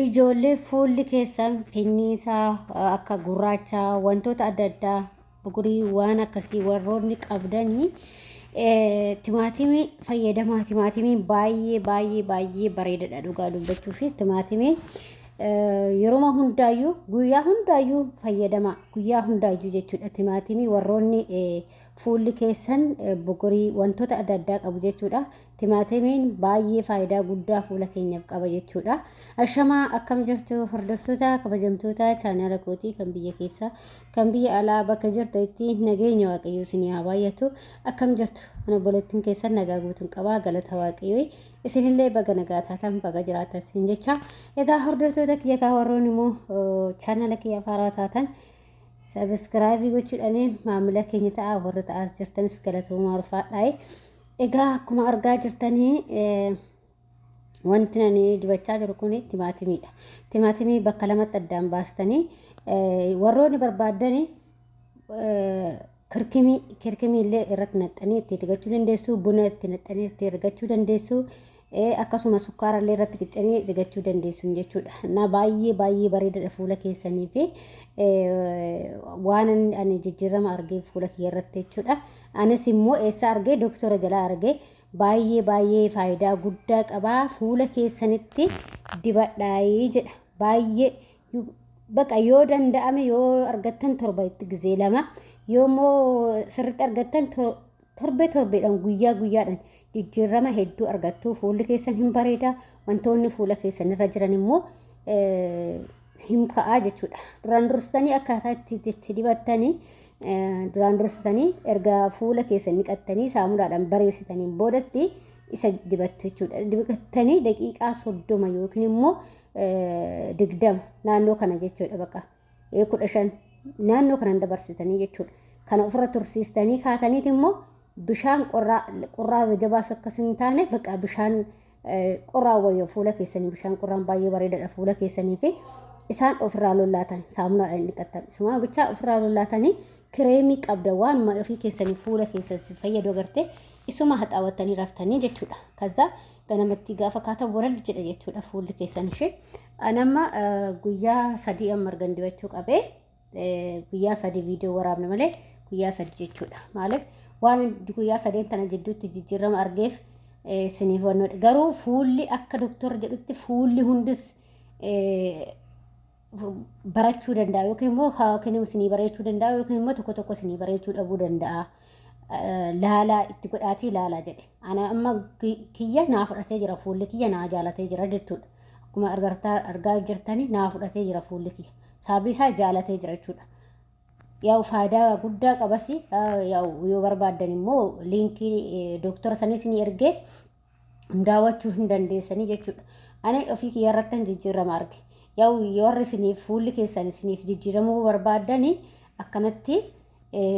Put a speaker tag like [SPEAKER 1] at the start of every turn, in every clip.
[SPEAKER 1] Ijoollee fuulli keessan finniisaa akka gurraachaa wantoota adda addaa bugurii waan akkasii warroonni qabdanii timaatimii fayyadamaa. Timaatimiin baay'ee bareedaadha dhugaa dubbachuu fi timaatimii yeroo hundaayyuu guyyaa hundaayyuu fayyadamaa. Guyyaa hundaayyuu jechuudha. Timaatimii warroonni fuulli keessan bugurii wantoota adda addaa qabu jechuudha. Timaatimiin baay'ee faayidaa guddaa fuula keenyaaf qaba jechuudha. Ashamaa akkam jirtu hordoftoota kabajamtoota chaanaala kootii kan biyya keessaa kan biyya alaa bakka jirtanitti nageenya waaqayyoo isinii haa baay'atu. Akkam jirtu ana bolettiin keessan nagaa guutuun qabaa galata waaqayyoo isinillee baga nagaa taatan baga jiraatan isin jecha. Egaa hordoftoota kiyya kaa warroon immoo chaanaala kiyya faaraa taatan sabskraayibii gochuudhaan maamila keenya ta'a warra ta'as jirtanis galatoomaa ulfaadhaa. Egaa akkuma argaa jirtanii wanti nani dibachaa jiru kun timaatimiidha. Timaatimii bakka lamatti addaan baastanii warroonni barbaadanii kirkimii illee irratti naqxanii itti ergachuu dandeessu. Buna itti naqxanii itti ergachuu dandeessu. Akkasuma sukkaara illee irratti qicanii ergachuu dandeessu jechuudha. Na baay'ee bareedaadha fuula keessanii fi waan ani jijjiirama argee fuula kiyya irratti jechuudha. Anis immoo eessa argee doktora jalaa argee baay'ee faayidaa guddaa qabaa fuula keessanitti dibadhaayii jedha. Baay'ee baqa yoo danda'ame yoo argattan torba itti gizee lama yoommoo sirriitti argattan torbeedhaan guyyaadhaan jijjiirama hedduu argattu. Fuulli keessan hin bareeda. Wantoonni fuula keessan irra jiran immoo hin ka'aa jechuudha. Duraan dursitanii akkaataa itti dibattanii duraan dursitanii erga fuula keessan niqattanii saamunaadhaan bareessitanii boodatti isa dibattu jechuudha. Dibattanii daqiiqaa 30 yookiin immoo 20 naannoo kana jechuudha. Baqa 15 naannoo kana dabarsitanii jechuudha. Kana ofirra tursiistanii kaataniit immoo bishaan qorraa jabaas akkas hin taane baqa bishaan qorraa wayyo fuula keessanii bishaan qorraan baay'ee bareedaadha fuula keessanii fi isaan ofirraa lollaatan saamunaadhaan dhiqatan. Isuma bicha ofirraa lollaatanii kireemii qabda waan ofii keessanii fuula keessatti fayyadu agartee isuma haxaawwattanii raftanii jechuudha. Kaza ganamatti gaafa kaatan walal jedha jechuudha fuulli keessan ishee. Anamma guyyaa 3 amma argan dibachuu qabee guyyaa 3 viidiyoo waraabne malee guyyaa 3 jechuudha. Maaliif waan guyyaa 3 tana jidduutti jijjiirama argeef isiniif wannoodha. Garuu fuulli akka doktora jedhutti fuulli hundis barachuu danda'a yookiin immoo yookiin isinii bareechuu danda'a yookiin immoo tokko isinii bareechuu dhabuu danda'a. Laalaa itti godhaatii laalaa jedhe. Ana amma kiyya naa fudhatee jira fuulli kiyya naa jaalatee jira jechuudha. Akkuma argaa jirtanii naa fudhatee jira fuulli kiyya. Sababii isaa jaalatee jira jechuudha. Yaa'u faayidaa guddaa qabas. Yaa'u yoo barbaadan immoo liinkii doktora sanii isinii ergee daawwachuu hin dandeessanii jechuudha. Ani ofii kiyya irratti jijjiirama arge. Yaa'u warri isiniif fuulli keessan isiniif jijjiiramuu barbaadanii akkanatti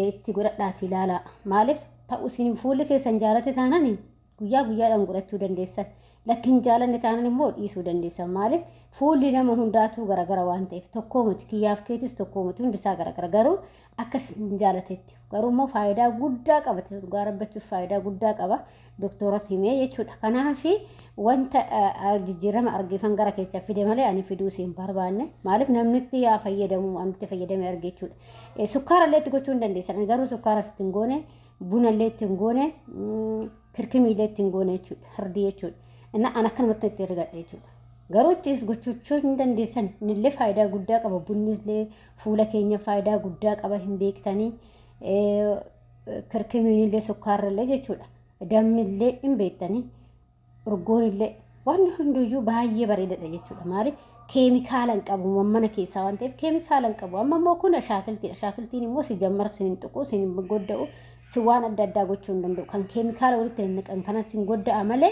[SPEAKER 1] itti godhadhaati ilaalaa. Maaliif ta'u isin fuulli keessan jaalate taanaan guyyaadhaan godhachuu dandeessan. Lakkin jaalanne taanaan immoo dhiisuu dandeessan. Maaliif fuulli nama hundaatu garagara waan ta'eef tokkoo miti kiyyaaf keetis tokkoo miti hundisaa garagara. Garuu akkas jaalatetti garuu immoo faayidaa guddaa qaba. Dhugaa rabbachuuf faayidaa guddaa qaba. Doktoras himee jechuudha. Kanaaf wanta jijjiirama argeefan gara keessa fide malee ani fiduu siin barbaanne. Maaliif namni itti yaa fayyadamu waan itti fayyadame arge jechuudha. Sukkaara illee itti gochuu hin dandeessan. Garuu sukkaara itti hin goone, buna illee itti hin goone, kirkimii illee itti hin goone jechuudha. Hardii jechuudha. Ana akkanumatti itti ergadha jechuudha. Garuu ittis gochuu hin dandeessan. Innillee faayidaa guddaa qaba. Bunnis illee fuula keenya faayidaa guddaa qaba hin beektanii. Kirkimiin illee sukkaara illee jechuudha. Dammi illee hin beektanii. Urgoon illee waan hunduyyuu baay'ee bareedaadha jechuudha. Maaliif keemikaala hin qabu mana keessaa waan ta'eef keemikaala hin qabu. Amma immoo kun shaakiltiidha. Shaakiltiin immoo si jammar sin hin tuqu sin hin godda'u si waan adda addaa gochuu hin danda'u. Kan keemikaala walitti hin naqan kana sin godda'a malee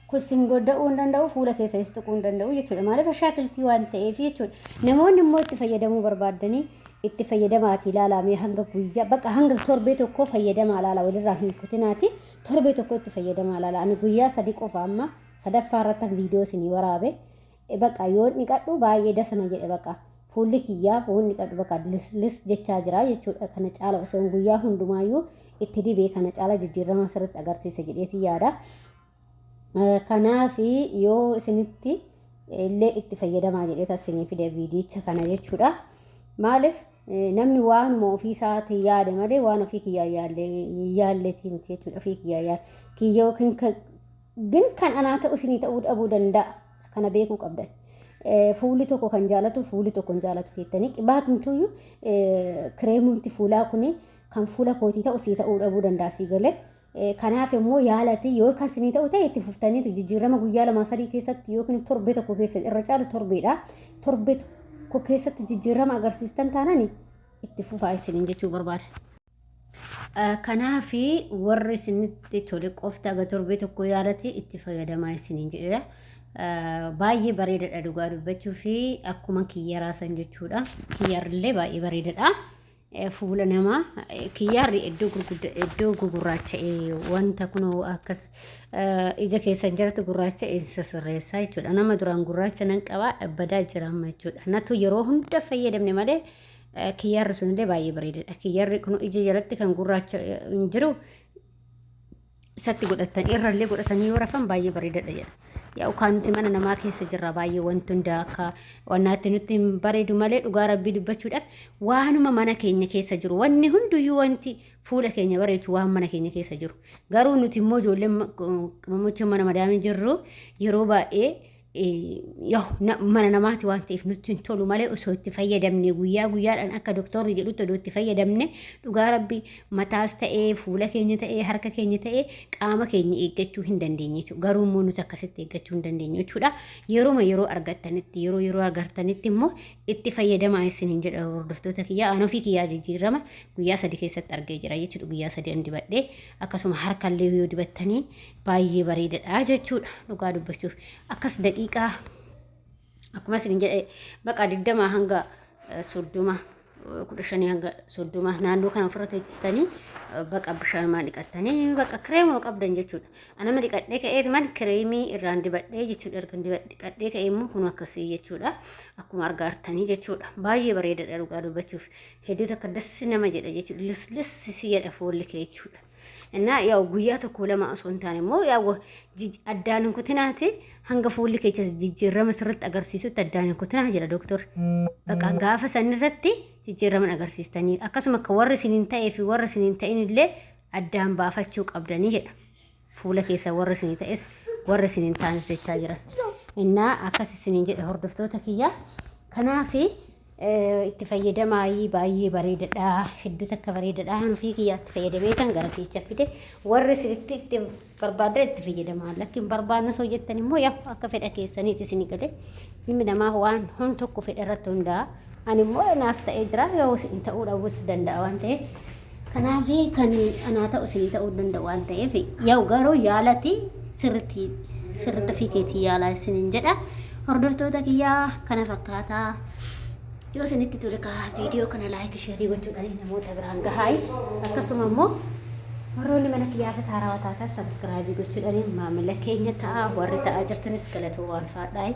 [SPEAKER 1] kun sin godda'uu hin danda'u fuula keessas tuquu hin danda'u jechuudha. Maaliif shaakiltii waan ta'eef jechuudha. Namoonni immoo itti fayyadamuu barbaadanii itti fayyadamaati ilaalamee hanga guyyaa baqa hanga torbee tokko fayyadamaa ilaala walirraa hin kutinaati torbee tokko itti fayyadamaa ilaala. Ani guyyaa 3 qofa amma sadaffaa irratti viidiyoo isinii waraabe baqa yoo niqadhu baay'ee dasana jedhe baqa fuulli kiyyaa foon niqadhu baqa lis jechaa jira jechuudha. Kana caala osoo guyyaa hundumaayyuu itti dibee kana caala jijjiirama sirriitti agarsiisa jedheeti yaada. Kanaaf yoo isinitti illee itti fayyadamaa jedhee taasisanii fide viidiyicha kana jechuudha. Maaliif namni waanuma ofii isaatii yaada malee waan ofii kiyyaa yaalleetii miti jechuudha. Ofii kiyyaa yaada kiyyoo ግን kan anaa ta'u isinii ta'uu dhabuu danda'a. Kana beekuu qabdan. Fuulli tokko kan jaalatu fuulli tokko hin jaalatu feettanii qibaatumtuyyuu kireemumti fuulaa kuni kan fuula kootii ta'u sii ta'uu dhabuu danda'a sii galee. Kanaaf immoo yaalati yoo kan isinii ta'u ta'e itti fuftaniitu jijjiirama guyyaa lama sadii keessatti yookiin torbee tokko keessatti irra caalu torbeedha. Torbee tokko keessatti jijjiirama agarsiistan taanani itti fufaa isiniin jechuu barbaada. Kanaafi warri isinitti tole qofti aga torbee tokko yaalati itti fayyadamaa isiniin jedhedha. Baay'ee bareedaadha dhugaa dubbachuu fi akkuma kiyyaraa san jechuudha. Kiyyarrillee baay'ee bareedaadha. Fuula namaa kiyyaarri iddoo gugurraacha'ee wanta kunoo akkas ija keessan jiratu gurraacha'ee sirreessaa jechuudha. Nama duraan gurraacha nan qabaa badaa jira amma jechuudha. Natu yeroo hunda fayyadamne malee kiyyaarri sunillee baay'ee bareedaadha. Kiyyaarri kun ija jalatti kan gurraacha hin jiru isatti godhatan irrallee godhatanii yoo rafan baay'ee bareedaadha jedha. Yaa kan nuti mana namaa keessa jirra baay'ee wanti hunda akka wannaatti nutti hin bareedu malee dhugaa rabbii dubbachuudhaaf waanuma mana keenya keessa jiru wanni hunduyyuu wanti fuula keenya bareechu waan mana keenya keessa jiru. Garuu nuti immoo ijoolleen mucha mana madaamii jirru yeroo baay'ee mana namaati waan ta'eef nutti hin tolu malee osoo itti fayyadamne guyyaa guyyaadhaan akka doktorri jedhutti odoo itti fayyadamne dhugaa rabbii mataas ta'ee fuula keenya ta'ee harka keenya ta'ee qaama keenya eeggachuu hin dandeenye jechuudha. Garuu immoo nuti akkasitti eeggachuu hin dandeenye jechuudha. Yeroo argattanitti yeroo argattanitti immoo itti fayyadamaa isiniin jedha hordoftoota kiyyaa aanoo fi kiyyaa jijjiirama guyyaa 3 keessatti argee jira jechuudha. Guyyaa 3 an dibadhee akkasuma harkallee yoo dibattanii baay'ee bareedaadha jechuudha. Dhugaa dubbachuuf akkas daqiiqaa akkuma isin jedhe baqa 20 hanga 30 15 hanga 30 naannoo kana ofirra teessistanii baqa bishaan dhiqattanii baqa kireema qabdan jechuudha. Anama dhiqadhee ka'ee man kireemii irraan dibadhee jechuudha. Ergan dhiqadhee ka'ee immoo kun akkasii jechuudha. Akkuma argaartanii jechuudha. Baay'ee bareedaadha dhugaa dubbachuuf. Hedduu takka dassi nama jedha jechuudha. Lissi jedha foolli kee jechuudha. እና ያው ጉያ ተኮለማ አሶንታን ሞ ያው አዳን ኩትናቲ hanga fuulli keessa jijjiirama sirriitti agarsiisutti addaan kutina jira doktor. Bakka gaafa sanirratti jijjiirama agarsiistanii akkasuma akka warri isiniin ta'ee fi warri isiniin ta'in illee addaan baafachuu qabdanii jedha. Fuula keessa warri isiniin ta'es warri isiniin ta'anis jechaa jira. Innaa akkas isiniin jedha hordoftoota kiyya. Kanaafi itti fayyadamaayi baay'ee bareedaadha. Hedduu takka bareedaadha. Nufi kiyyaatti fayyadamee kan gara keessa fide warri isinitti itti barbaada itti fayyadamaa. Lakkin barbaadna soo jettan immoo yaa akka fedha keessaniiti isinii galee ilmi namaa waan hon tokko fedha irratti hundaa'a. Ani immoo naaf ta'ee jira yoo isin ta'uu dhabuus danda'a waan ta'eef kanaafi kan anaa ta'u isinii ta'uu danda'a waan ta'eef yaa garuu yaalati sirriitti fi keetii yaalaa isiniin jedha. Hordoftoota kiyyaa kana fakkaataa. Yoo isinitti tole viidiyoo kana laayik sheerii gochuudhaan namoota biraan gahaa akkasuma immoo warroonni mana kiyyaaf saarawaa taatan sabskraayibii gochuudhaan maamila keenya ta'a warri ta'aa jirtanis galatoo waan faadhaa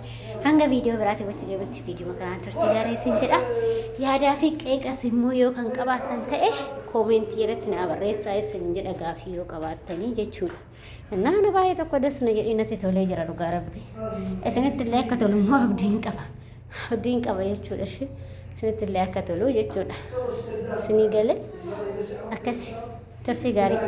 [SPEAKER 1] hanga viidiyoo biraatti wajjin deebi'utti viidiyoo kanaan turtii gaarii isin jedha. Yaadaa fi qeeqas immoo yoo kan qabaattan ta'e koomentii irratti na barreessaa isin jedha gaafii yoo qabaattanii jechuudha. Naana baay'ee tokko dasna jedhee natti tolee jira dhugaa rabbi. Isinitti illee akka tolu immoo abdiin qaba. Abdiin qaba jechuudha. Isinitti illee akka tolu jechuudha. Isinii galee akkas turtii gaarii.